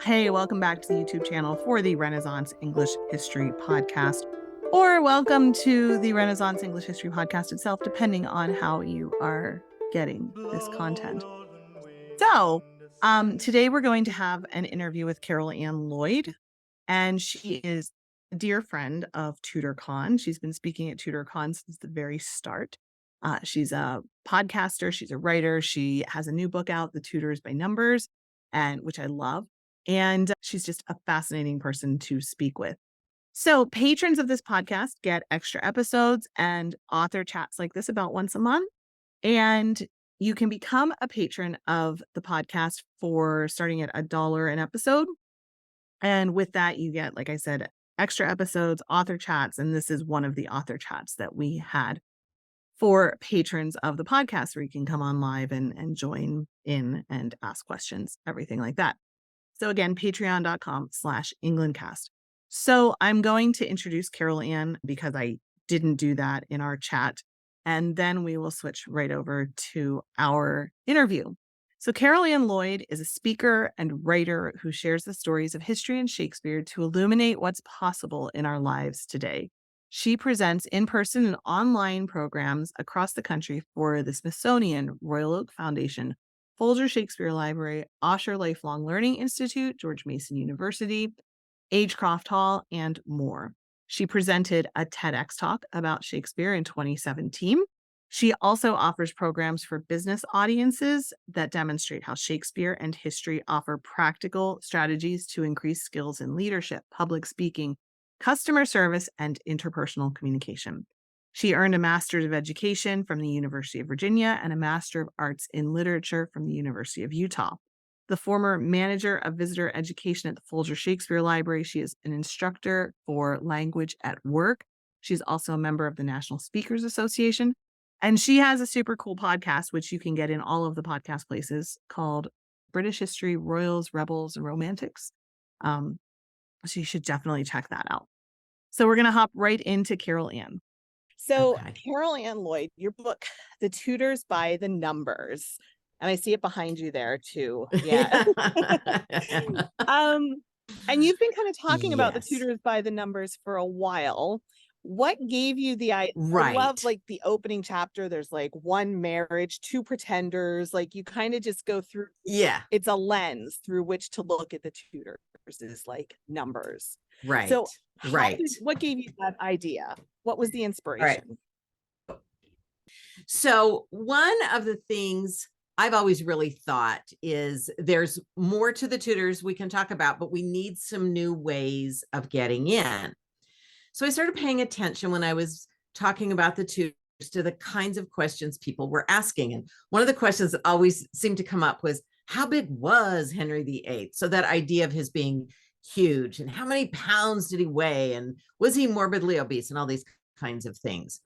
Hey, welcome back to the YouTube channel for the Renaissance English History Podcast, or welcome to the Renaissance English History Podcast itself, depending on how you are getting this content. So, today we're going to have an interview with Carol Ann Lloyd, and she is a dear friend of TudorCon. She's been speaking at TudorCon since the very start. She's a podcaster, she's a writer, she has a new book out, The Tudors By Numbers, and which I love. And she's just a fascinating person to speak with. So patrons of this podcast get extra episodes and author chats like this about once a month. And you can become a patron of the podcast for starting at $1 an episode. And with that, you get, like I said, extra episodes, author chats. And this is one of the author chats that we had for patrons of the podcast, where you can come on live and join in and ask questions, everything like that. So again, patreon.com/EnglandCast. So I'm going to introduce Carol Ann because I didn't do that in our chat. And then we will switch right over to our interview. So Carol Ann Lloyd is a speaker and writer who shares the stories of history and Shakespeare to illuminate what's possible in our lives today. She presents in-person and online programs across the country for the Smithsonian, Royal Oak Foundation, Folger Shakespeare Library, Osher Lifelong Learning Institute, George Mason University, Agecroft Hall, and more. She presented a TEDx talk about Shakespeare in 2017. She also offers programs for business audiences that demonstrate how Shakespeare and history offer practical strategies to increase skills in leadership, public speaking, customer service, and interpersonal communication. She earned a Master's of Education from the University of Virginia and a Master of Arts in Literature from the University of Utah. The former manager of visitor education at the Folger Shakespeare Library, she is an instructor for language at work. She's also a member of the National Speakers Association. And she has a super cool podcast, which you can get in all of the podcast places, called British History, Royals, Rebels, and Romantics. So you should definitely check that out. So we're going to hop right into Carol Ann. So Carol Ann Lloyd, your book, The Tudors by the Numbers, and I see it behind you there too. Yeah. And you've been kind of talking about the Tudors by the Numbers for a while. What gave you the idea? I love like the opening chapter. There's like one marriage, two pretenders. Like you kind of just go through. Yeah. It's a lens through which to look at the Tudors is like numbers. Right. So what gave you that idea? What was the inspiration? Right. So one of the things I've always really thought is there's more to the Tudors we can talk about, but we need some new ways of getting in. So I started paying attention when I was talking about the Tudors to the kinds of questions people were asking. And one of the questions that always seemed to come up was, how big was Henry VIII? So that idea of his being huge, and how many pounds did he weigh, and was he morbidly obese, and all these kinds of things.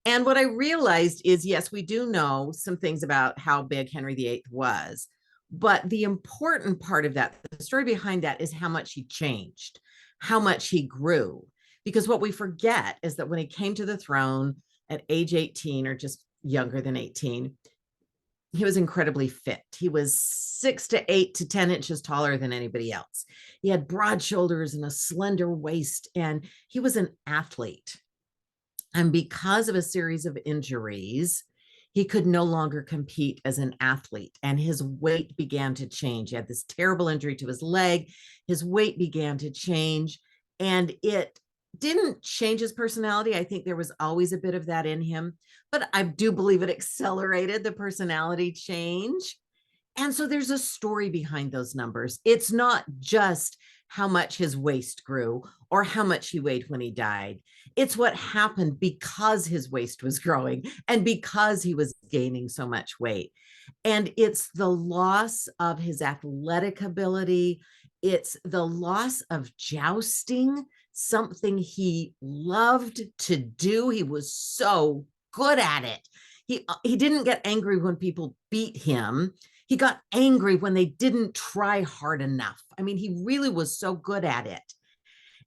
And what I realized is, yes, we do know some things about how big Henry VIII was, but the important part of that, the story behind that, is how much he changed, how much he grew. Because what we forget is that when he came to the throne at age 18, or just younger than 18, he was incredibly fit. He was 6 to 8 to 10 inches taller than anybody else. He had broad shoulders and a slender waist, and he was an athlete. And because of a series of injuries, he could no longer compete as an athlete, and his weight began to change. He had this terrible injury to his leg. His weight began to change, and it didn't change his personality. I think there was always a bit of that in him, but I do believe it accelerated the personality change. And so there's a story behind those numbers. It's not just how much his waist grew or how much he weighed when he died. It's what happened because his waist was growing and because he was gaining so much weight. And it's the loss of his athletic ability. It's the loss of jousting, something he loved to do. He was so good at it. He didn't get angry when people beat him. He got angry when they didn't try hard enough. I mean, he really was so good at it.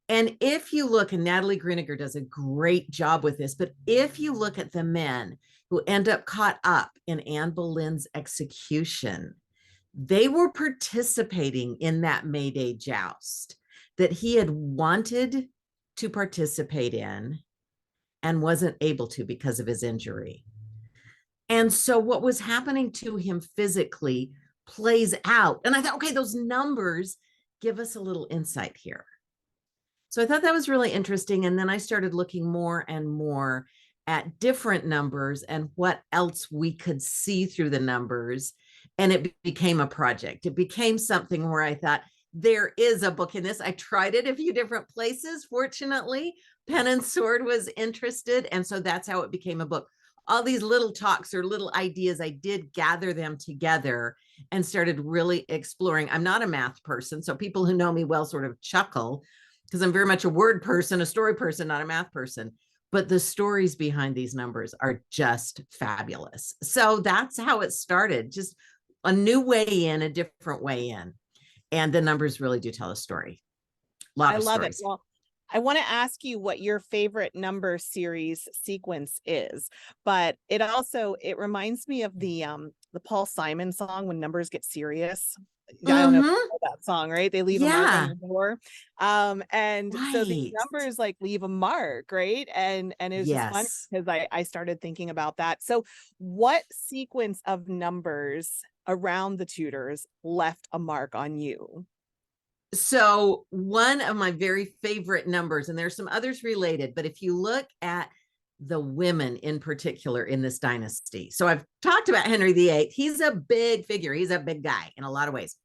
And if you look, and Natalie Greeniger does a great job with this, but if you look at the men who end up caught up in Anne Boleyn's execution, They were participating in that May Day joust that he had wanted to participate in and wasn't able to because of his injury. And so what was happening to him physically plays out. And I thought, okay, those numbers give us a little insight here. So I thought that was really interesting. And then I started looking more and more at different numbers and what else we could see through the numbers. And it became a project. It became something where I thought, there is a book in this. I tried it a few different places. Fortunately, Pen and Sword was interested. And so that's how it became a book. All these little talks or little ideas, I did gather them together and started really exploring. I'm not a math person, so people who know me well sort of chuckle because I'm very much a word person, a story person, not a math person. But the stories behind these numbers are just fabulous. So that's how it started, just a new way in, a different way in. And the numbers really do tell a story. A lot I of love stories. it. Well, I want to ask you what your favorite number series sequence is, but it reminds me of the Paul Simon song, When Numbers Get Serious. I don't know if you know that song, right? They leave a mark on your door. And so these Right. numbers like leave a mark, right? And it was just fun Yes. because I started thinking about that. So what sequence of numbers around the Tudors left a mark on you? So one of my very favorite numbers, and there's some others related, but if you look at the women in particular in this dynasty. So I've talked about Henry VIII. He's a big figure. He's a big guy in a lot of ways.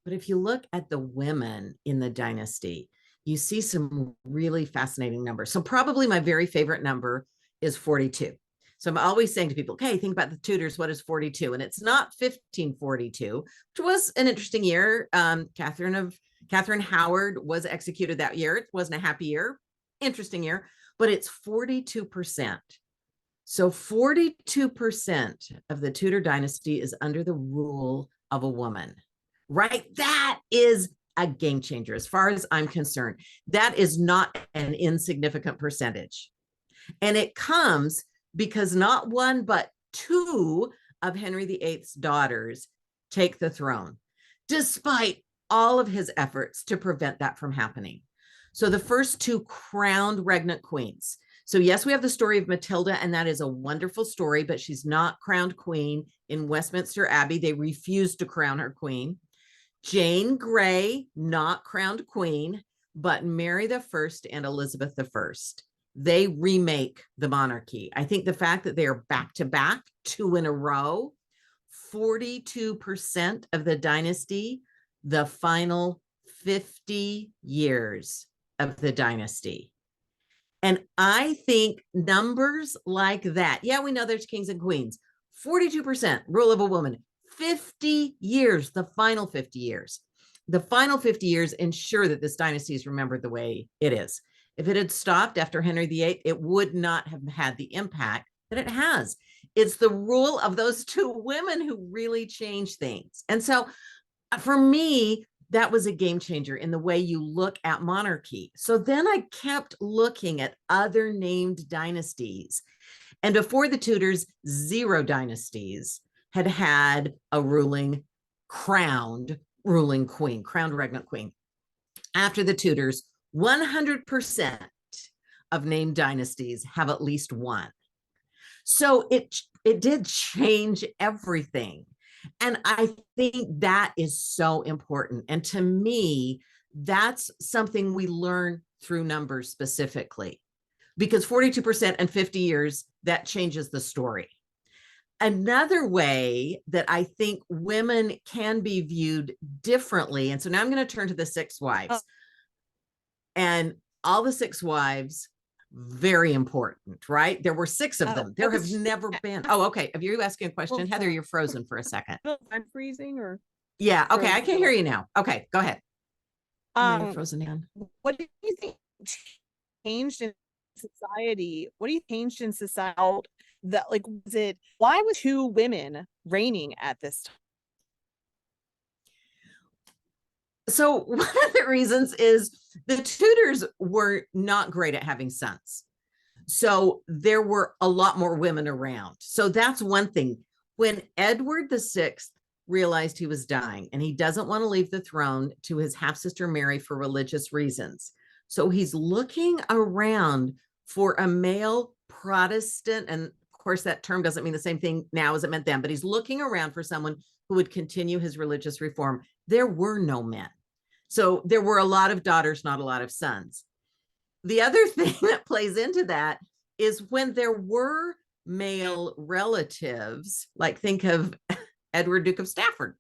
But if you look at the women in the dynasty, you see some really fascinating numbers. So probably my very favorite number is 42. So I'm always saying to people, okay, think about the Tudors. What is 42? And it's not 1542, which was an interesting year. Catherine Howard was executed that year. It wasn't a happy year, interesting year, but it's 42%. So 42% of the Tudor dynasty is under the rule of a woman, right? That is a game changer as far as I'm concerned. That is not an insignificant percentage. And it comes because not one, but two of Henry VIII's daughters take the throne, despite all of his efforts to prevent that from happening. So the first two crowned regnant queens. So yes, we have the story of Matilda, and that is a wonderful story, but she's not crowned queen in Westminster Abbey. They refused to crown her queen. Jane Grey, not crowned queen, but Mary the First and Elizabeth the First. They remake the monarchy. I think the fact that they are back to back, two in a row, 42% of the dynasty, the final 50 years of the dynasty. And I think numbers like that, yeah, we know there's kings and queens, 42% rule of a woman, 50 years, the final 50 years. The final 50 years ensure that this dynasty is remembered the way it is. If it had stopped after Henry VIII, it would not have had the impact that it has. It's the rule of those two women who really changed things. And so for me, that was a game changer in the way you look at monarchy. So then I kept looking at other named dynasties. And before the Tudors, 0 dynasties had had a crowned ruling queen, crowned regnant queen. After the Tudors, 100% of named dynasties have at least one. So it did change everything. And I think that is so important. And to me, that's something we learn through numbers specifically, because 42% and 50 years, that changes the story. Another way that I think women can be viewed differently. And so now I'm going to turn to the 6 wives. And all the 6 wives, very important, right? There were 6 of them. There have never been. Oh, okay. Are you asking a question? Heather, you're frozen for a second. I'm freezing or? Yeah. Okay. I can hear you now. Okay. Go ahead. You're frozen again. What do you think changed in society? What do you changed in society that why was 2 women reigning at this time? So one of the reasons is the Tudors were not great at having sons. So there were a lot more women around. So that's one thing. When Edward VI realized he was dying, and he doesn't want to leave the throne to his half-sister Mary for religious reasons. So he's looking around for a male Protestant, and of course that term doesn't mean the same thing now as it meant then, but he's looking around for someone who would continue his religious reform. There were no men. So there were a lot of daughters, not a lot of sons. The other thing that plays into that is when there were male relatives, like think of Edward, Duke of Stafford,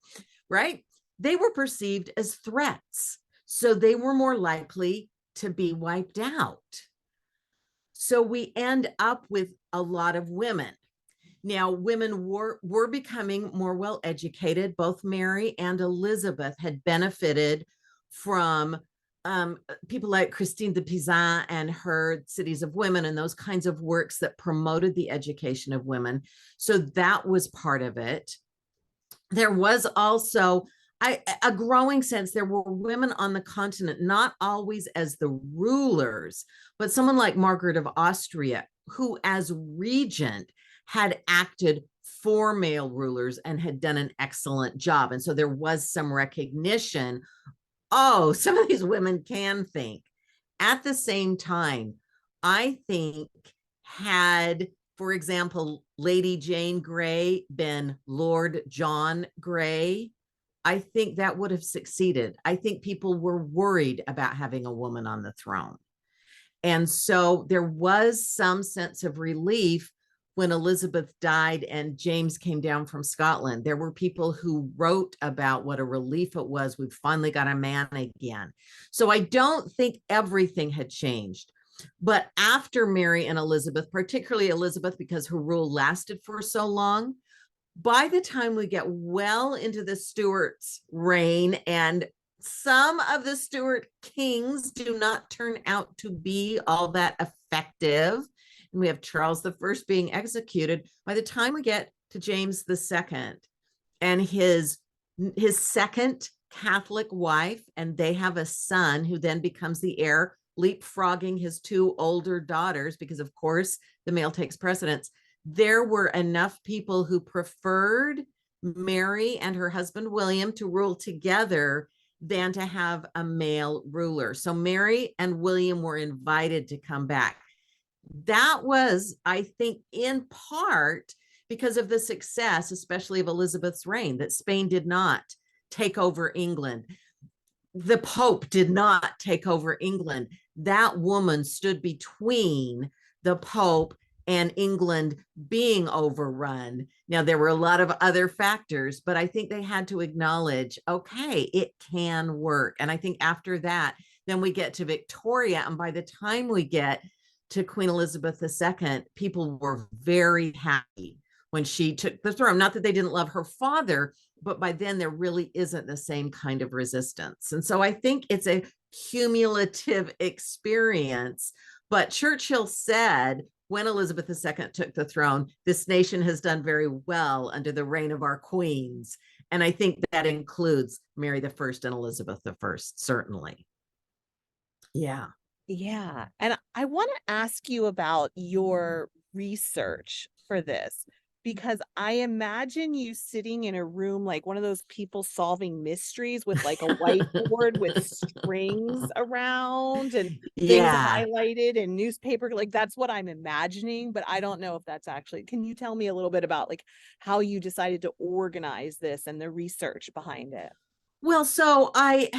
right? They were perceived as threats. So they were more likely to be wiped out. So we end up with a lot of women. Now, women were becoming more well educated. Both Mary and Elizabeth had benefited from people like Christine de Pizan and her Cities of Women and those kinds of works that promoted the education of women. So that was part of it. There was also a growing sense there were women on the continent, not always as the rulers, but someone like Margaret of Austria, who as regent had acted for male rulers and had done an excellent job. And so there was some recognition, oh, some of these women can think. At the same time, I think had, for example, Lady Jane Grey been Lord John Grey, I think that would have succeeded. I think people were worried about having a woman on the throne. And so there was some sense of relief when Elizabeth died and James came down from Scotland. There were people who wrote about what a relief it was. We've finally got a man again. So I don't think everything had changed. But after Mary and Elizabeth, particularly Elizabeth, because her rule lasted for so long, by the time we get well into the Stuarts' reign, and some of the Stuart kings do not turn out to be all that effective, and we have Charles I being executed. By the time we get to James II and his second Catholic wife, and they have a son who then becomes the heir, leapfrogging his two older daughters, because of course the male takes precedence, there were enough people who preferred Mary and her husband William to rule together than to have a male ruler. So Mary and William were invited to come back. That was, I think, in part because of the success, especially of Elizabeth's reign, that Spain did not take over England. The Pope did not take over England. That woman stood between the Pope and England being overrun. Now, there were a lot of other factors, but I think they had to acknowledge, okay, it can work. And I think after that, then we get to Victoria. And by the time we get to Queen Elizabeth II, people were very happy when she took the throne. Not that they didn't love her father, but by then there really isn't the same kind of resistance. And so I think it's a cumulative experience. But Churchill said, when Elizabeth II took the throne, this nation has done very well under the reign of our queens. And I think that includes Mary I and Elizabeth I, certainly. Yeah. Yeah. And I want to ask you about your research for this, because I imagine you sitting in a room like one of those people solving mysteries with like a whiteboard with strings around and things highlighted in newspaper. Like that's what I'm imagining, but I don't know if that's actually, can you tell me a little bit about like how you decided to organize this and the research behind it? Well, so I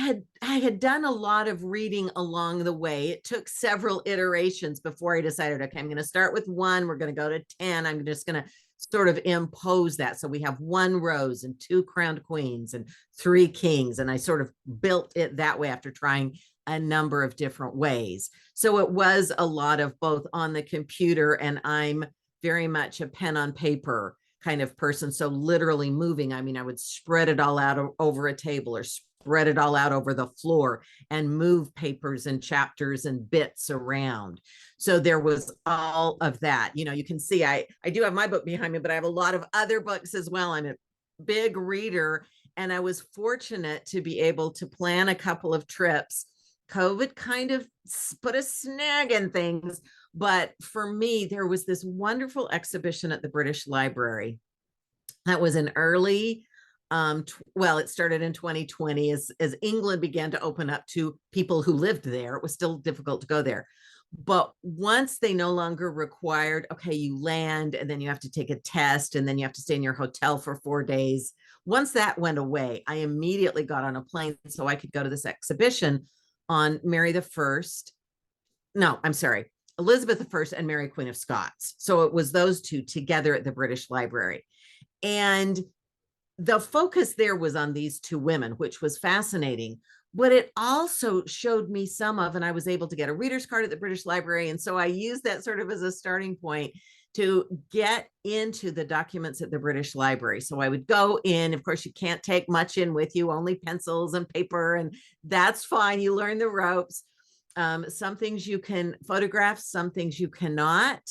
had done a lot of reading along the way. It took several iterations before I decided, okay, I'm going to start with 1. We're going to go to 10. I'm just going to sort of impose that. So we have 1 rose and 2 crowned queens and 3 kings. And I sort of built it that way after trying a number of different ways. So it was a lot of both on the computer, and I'm very much a pen on paper kind of person. So literally moving, I mean, I would spread it all out over a table or spread it all out over the floor and move papers and chapters and bits around. So there was all of that. You know, you can see I do have my book behind me, but I have a lot of other books as well. I'm a big reader, and I was fortunate to be able to plan a couple of trips. COVID kind of put a snag in things, but for me, there was this wonderful exhibition at the British Library that was in early Well, it started in 2020 as England began to open up to people who lived there. It was still difficult to go there. But once they no longer required, okay, you land and then you have to take a test and then you have to stay in your hotel for 4 days. Once that went away, I immediately got on a plane so I could go to this exhibition on Mary the First. No, I'm sorry, Elizabeth I and Mary Queen of Scots. So it was those two together at the British Library. And the focus there was on these two women, which was fascinating. But it also showed me some of, and I was able to get a reader's card at the British Library. And so I used that sort of as a starting point to get into the documents at the British Library. So I would go in, of course, you can't take much in with you, only pencils and paper, and that's fine. You learn the ropes. Some things you can photograph, some things you cannot.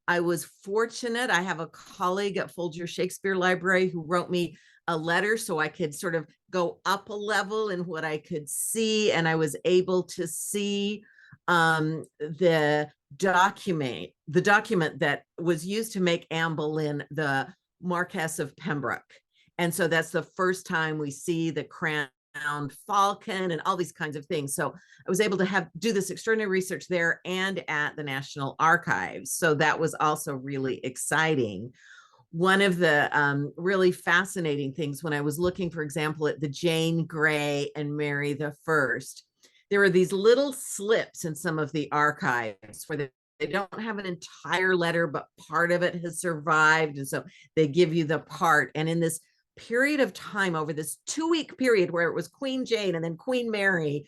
I was fortunate. I have a colleague at Folger Shakespeare Library who wrote me a letter so I could sort of go up a level in what I could see. And I was able to see the document that was used to make Anne Boleyn the Marquess of Pembroke. And so that's the first time we see the crowned falcon and all these kinds of things. So I was able to do this extraordinary research there and at the National Archives. So that was also really exciting. One of the really fascinating things when I was looking, for example, at the Jane Grey and Mary the First, there were these little slips in some of the archives where they don't have an entire letter, but part of it has survived. And so they give you the part. And in this period of time, over this 2-week period where it was Queen Jane and then Queen Mary,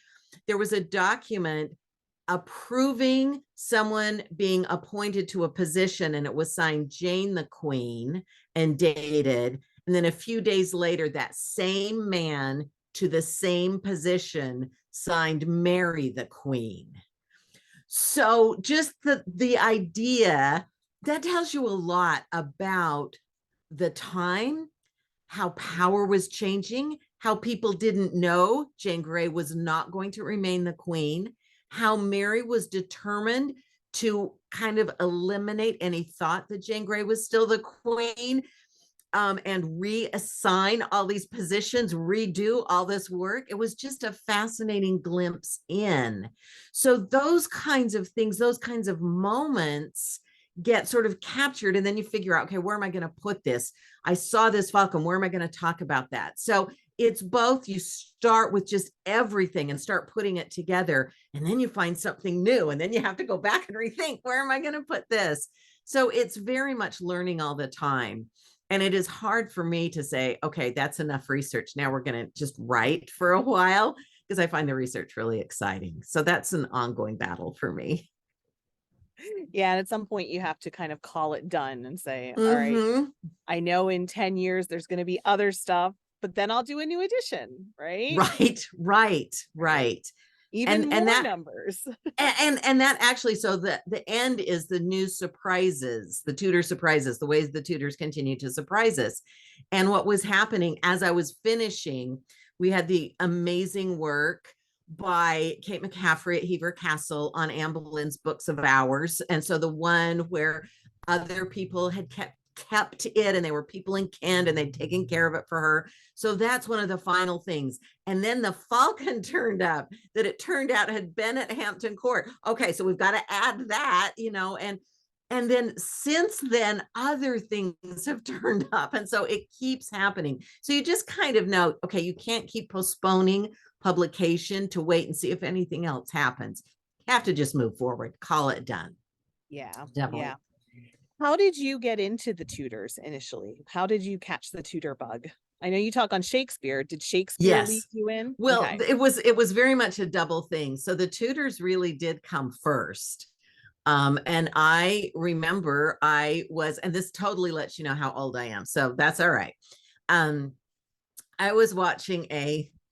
there was a document approving someone being appointed to a position, and it was signed Jane the Queen and dated. And then a few days later, that same man to the same position signed Mary the Queen. So just the idea that tells you a lot about the time, how power was changing, how people didn't know Jane Grey was not going to remain the queen, how Mary was determined to kind of eliminate any thought that Jane Grey was still the queen, and reassign all these positions, redo all this work. It was just a fascinating glimpse in. So those kinds of things, those kinds of moments get sort of captured, and then you figure out, okay, where am I going to put this? I saw this falcon. Where am I going to talk about that? So it's both, you start with just everything and start putting it together, and then you find something new, and then you have to go back and rethink, where am I going to put this? So it's very much learning all the time. And it is hard for me to say, okay, that's enough research. Now we're going to just write for a while, because I find the research really exciting. So that's an ongoing battle for me. Yeah, and at some point you have to kind of call it done and say, all right, I know in 10 years there's going to be other stuff, but then I'll do a new edition, right? Right. Even more numbers. and that actually, so the end is the new surprises, the Tudor surprises, the ways the Tudors continue to surprise us. And what was happening as I was finishing, we had the amazing work by Kate McCaffrey at Hever Castle on Anne Boleyn's Books of Hours. And so the one where other people had kept it, and they were people in Kent and they'd taken care of it for her. So that's one of the final things. And then the falcon turned up that it turned out had been at Hampton Court. Okay, so we've got to add that, and then since then other things have turned up, and so it keeps happening. So you just kind of know, okay, you can't keep postponing publication to wait and see if anything else happens. You have to just move forward, call it done. Yeah, definitely. Yeah. How did you get into the Tudors initially? How did you catch the Tudor bug? I know you talk on Shakespeare. Did Shakespeare lead you in? Well, okay. It was very much a double thing. So the Tudors really did come first. And I remember and this totally lets you know how old I am, so that's all right. I was watching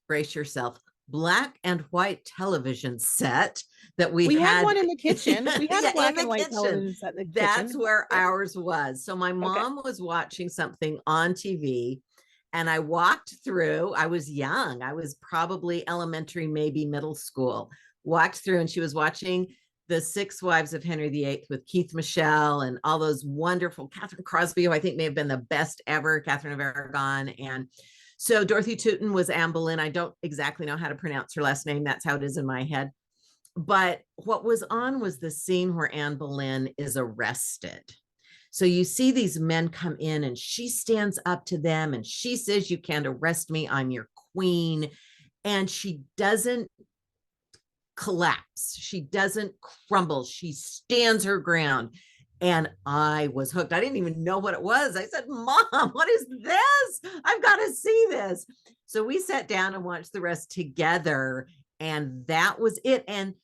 brace yourself, black and white television set that we had one in the kitchen. We had a black and white television set in the kitchen. That's where ours was. So my mom was watching something on TV, and I walked through. I was young. I was probably elementary, maybe middle school. Walked through, and she was watching The 6 Wives of Henry VIII with Keith Michelle and all those wonderful, Catherine Crosby, who I think may have been the best ever, Catherine of Aragon. And So Dorothy Tootin was Anne Boleyn. I don't exactly know how to pronounce her last name. That's how it is in my head. But what was on was the scene where Anne Boleyn is arrested. So you see these men come in and she stands up to them and she says, "You can't arrest me. I'm your queen." And she doesn't collapse. She doesn't crumble. She stands her ground. And I was hooked. I didn't even know what it was. I said, "Mom, what is this? I've got to see this." So we sat down and watched the rest together. And that was it. And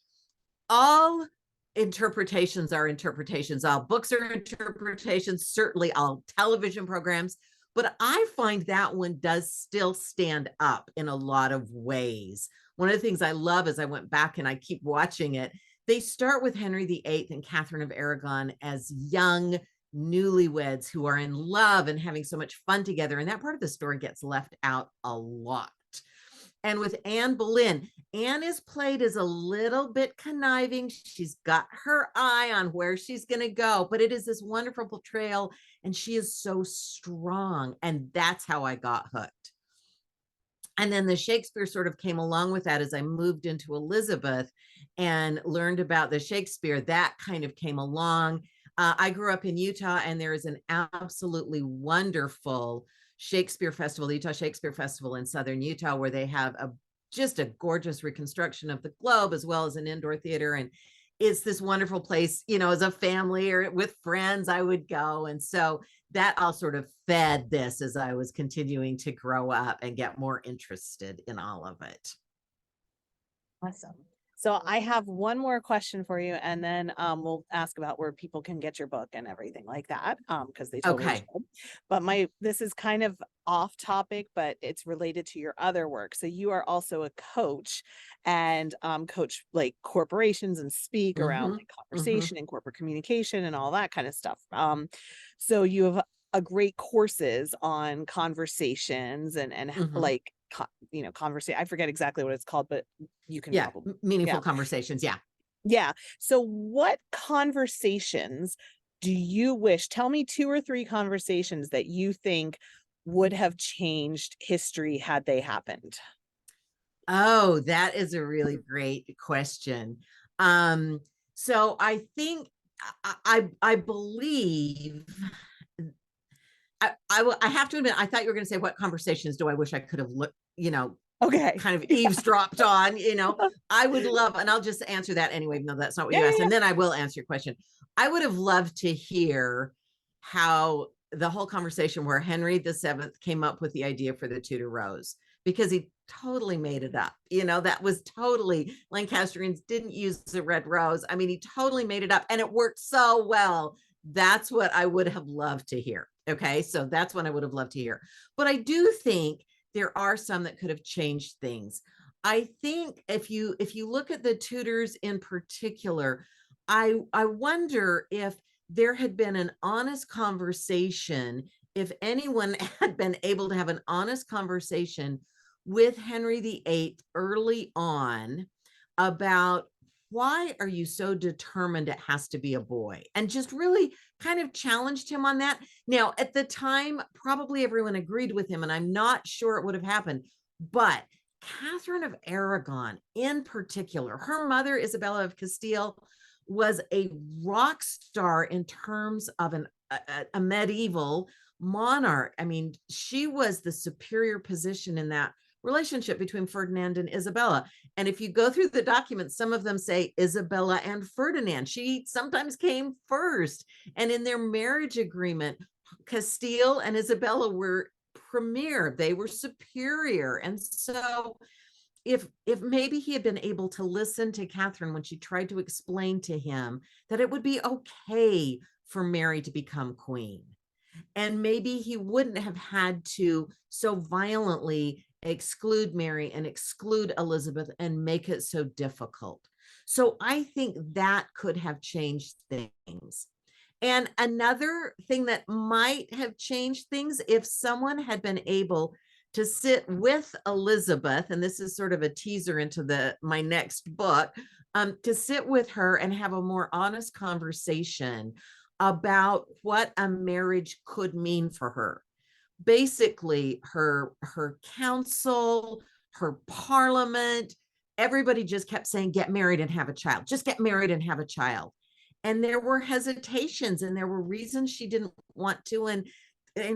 all interpretations are interpretations. All books are interpretations, certainly all television programs. But I find that one does still stand up in a lot of ways. One of the things I love is I went back and I keep watching it. They start with Henry VIII and Catherine of Aragon as young newlyweds who are in love and having so much fun together. And that part of the story gets left out a lot. And with Anne Boleyn, Anne is played as a little bit conniving. She's got her eye on where she's going to go, but it is this wonderful portrayal. And she is so strong. And that's how I got hooked. And then the Shakespeare sort of came along with that as I moved into Elizabeth and learned about the Shakespeare. That kind of came along. I grew up in Utah, and there is an absolutely wonderful Shakespeare Festival, the Utah Shakespeare Festival in Southern Utah, where they have just a gorgeous reconstruction of the globe as well as an indoor theater. And it's this wonderful place, as a family or with friends, I would go. And so that all sort of fed this as I was continuing to grow up and get more interested in all of it. Awesome. So I have one more question for you, and then we'll ask about where people can get your book and everything like that, because they totally Okay. should. But this is kind of off topic, but it's related to your other work. So you are also a coach, and coach like corporations and speak around like conversation and corporate communication and all that kind of stuff. So you have a great courses on conversations and like conversation. I forget exactly what it's called, but you can probably meaningful conversations. Yeah. So what conversations do you wish? Tell me 2 or 3 conversations that you think would have changed history had they happened. Oh, that is a really great question. So I think I believe I have to admit, I thought you were going to say, what conversations do I wish I could have looked, Okay. kind of eavesdropped on, I would love, and I'll just answer that anyway, even though that's not what you asked. And then I will answer your question. I would have loved to hear how the whole conversation where Henry VII came up with the idea for the Tudor Rose, because he totally made it up. That was totally, Lancastrians didn't use the red rose. I mean, he totally made it up and it worked so well. That's what I would have loved to hear. Okay. So that's what I would have loved to hear. But I do think there are some that could have changed things. I think if you look at the Tudors in particular, I wonder if there had been an honest conversation, if anyone had been able to have an honest conversation with Henry VIII early on about, why are you so determined it has to be a boy? And just really kind of challenged him on that. Now, at the time, probably everyone agreed with him, and I'm not sure it would have happened. But Catherine of Aragon in particular, her mother, Isabella of Castile, was a rock star in terms of a medieval monarch. I mean, she was the superior position in that relationship between Ferdinand and Isabella. And if you go through the documents, some of them say Isabella and Ferdinand. She sometimes came first. And in their marriage agreement, Castile and Isabella were premier. They were superior. And so if maybe he had been able to listen to Catherine when she tried to explain to him that it would be okay for Mary to become queen, and maybe he wouldn't have had to so violently exclude Mary and exclude Elizabeth and make it so difficult. So I think that could have changed things. And another thing that might have changed things, if someone had been able to sit with Elizabeth, and this is sort of a teaser into my next book, to sit with her and have a more honest conversation about what a marriage could mean for her. basically her council, her parliament, everybody just kept saying, get married and have a child, just get married and have a child. And there were hesitations and there were reasons she didn't want to. And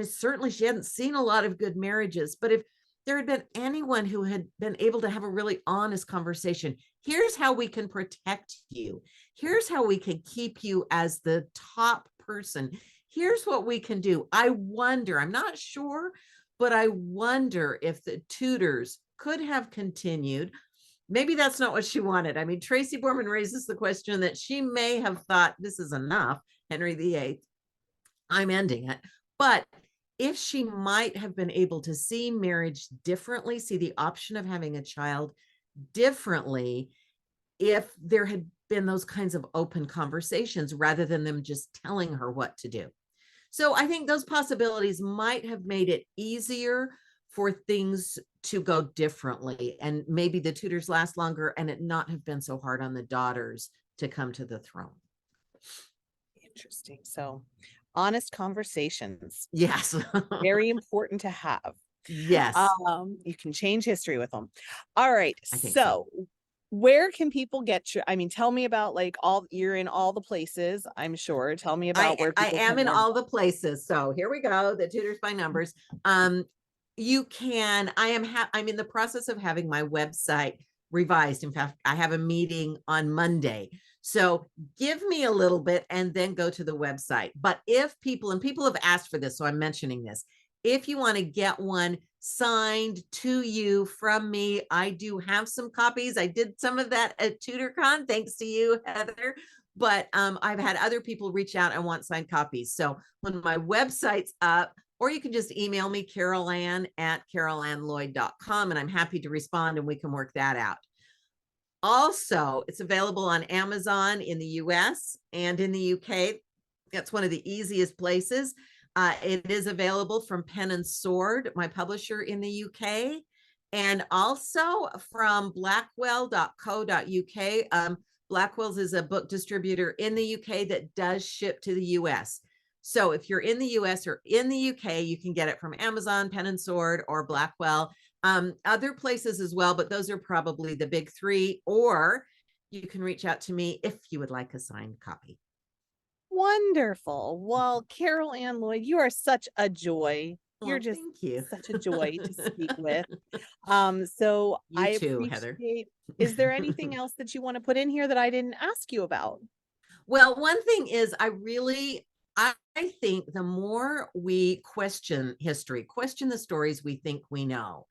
certainly she hadn't seen a lot of good marriages. But if there had been anyone who had been able to have a really honest conversation, here's how we can protect you. Here's how we can keep you as the top person. Here's what we can do. I wonder, I'm not sure, but I wonder if the Tudors could have continued. Maybe that's not what she wanted. I mean, Tracy Borman raises the question that she may have thought, this is enough, Henry VIII, I'm ending it. But if she might have been able to see marriage differently, see the option of having a child differently, if there had been those kinds of open conversations rather than them just telling her what to do. So I think those possibilities might have made it easier for things to go differently, and maybe the Tudors last longer and it not have been so hard on the daughters to come to the throne. Interesting. So honest conversations. Yes. Very important to have. Yes. You can change history with them. All right. So where can people get you? I mean, tell me about you're in all the places, I'm sure. Tell me about where I am in all the places. So here we go. The Tudors by Numbers. You can, I'm in the process of having my website revised. In fact, I have a meeting on Monday. So give me a little bit and then go to the website. But if people have asked for this, so I'm mentioning this, if you want to get one signed to you from me, I do have some copies. I did some of that at TudorCon, thanks to you, Heather. But I've had other people reach out and want signed copies. So when my website's up, or you can just email me, Carol Ann at carolannlloyd.com, and I'm happy to respond and we can work that out. Also, it's available on Amazon in the US and in the UK. That's one of the easiest places. It is available from Pen and Sword, my publisher in the UK, and also from blackwell.co.uk. Blackwell's is a book distributor in the UK that does ship to the US. So if you're in the US or in the UK, you can get it from Amazon, Pen and Sword, or Blackwell. Other places as well, but those are probably the big three. Or you can reach out to me if you would like a signed copy. Wonderful. Well, Carol Ann Lloyd, you are such a joy. You're just thank you. Such a joy to speak with. So you too, Heather. Is there anything else that you want to put in here that I didn't ask you about? Well, one thing is I think the more we question history, question the stories we think we know,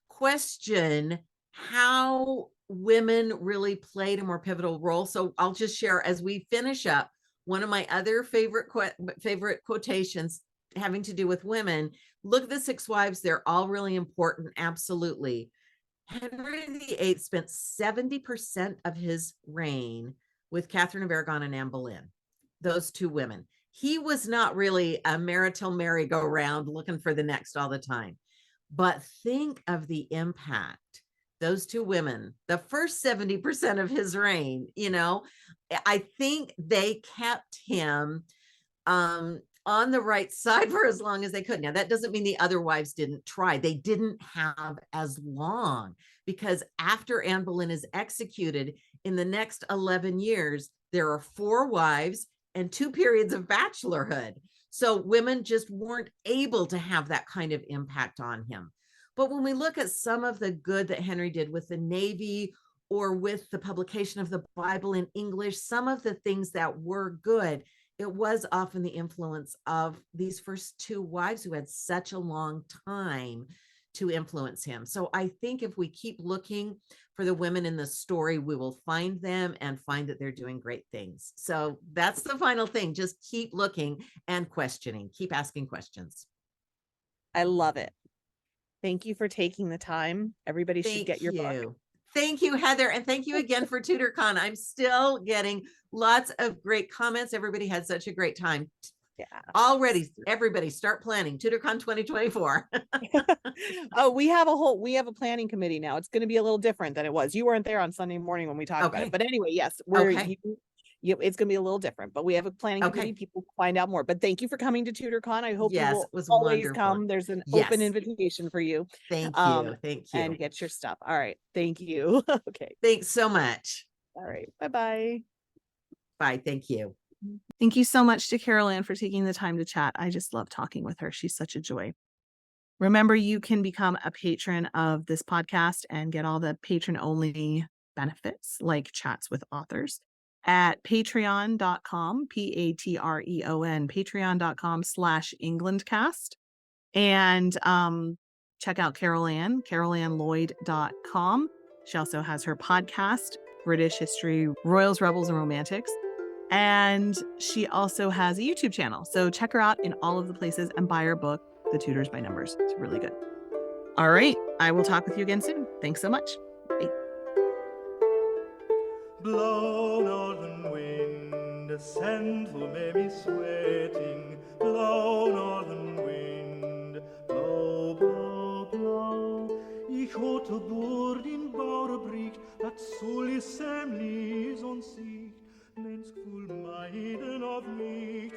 question how women really played a more pivotal role. So I'll just share as we finish up, one of my other favorite quotations having to do with women. Look at the 6 wives. They're all really important. Absolutely. Henry VIII spent 70% of his reign with Catherine of Aragon and Anne Boleyn, those 2 women. He was not really a marital merry-go-round looking for the next all the time. But think of the impact those 2 women, the first 70% of his reign, I think they kept him on the right side for as long as they could. Now, that doesn't mean the other wives didn't try. They didn't have as long, because after Anne Boleyn is executed in the next 11 years, there are 4 wives and 2 periods of bachelorhood. So women just weren't able to have that kind of impact on him. But when we look at some of the good that Henry did with the Navy or with the publication of the Bible in English, some of the things that were good, it was often the influence of these first 2 wives who had such a long time to influence him. So I think if we keep looking for the women in the story, we will find them and find that they're doing great things. So that's the final thing. Just keep looking and questioning, keep asking questions. I love it. Thank you for taking the time. Everybody should get your book. Thank you, Heather. And thank you again for TudorCon. I'm still getting lots of great comments. Everybody had such a great time. Yeah. Already, everybody start planning TudorCon 2024. Oh, we have a planning committee now. It's going to be a little different than it was. You weren't there on Sunday morning when we talked about it. But anyway, yes, it's going to be a little different, but we have a planning committee. Okay. People find out more. But thank you for coming to TudorCon. I hope you Yes, will it was always wonderful. come. There's an open Yes. invitation for you. Thank Um, you. Thank and you. get your stuff. All right. Thank you. Okay. Thanks so much. All right. Bye-bye. Bye. Thank you. Thank you so much to Carol Ann for taking the time to chat. I just love talking with her. She's such a joy. Remember, you can become a patron of this podcast and get all the patron-only benefits like chats with authors at patreon.com, Patreon, patreon.com/EnglandCast. And check out Carol Ann, carolannlloyd.com. She also has her podcast, British History, Royals, Rebels, and Romantics. And she also has a YouTube channel. So check her out in all of the places and buy her book, The Tudors by Numbers. It's really good. All right. I will talk with you again soon. Thanks so much. Bye. Blow, northern wind, send who may be sweating. Blow, northern wind, blow, blow, blow. Ich hatte Bord in Bauerbricht, dat soll is semlis on sich. Mens gevoel meiden of nicht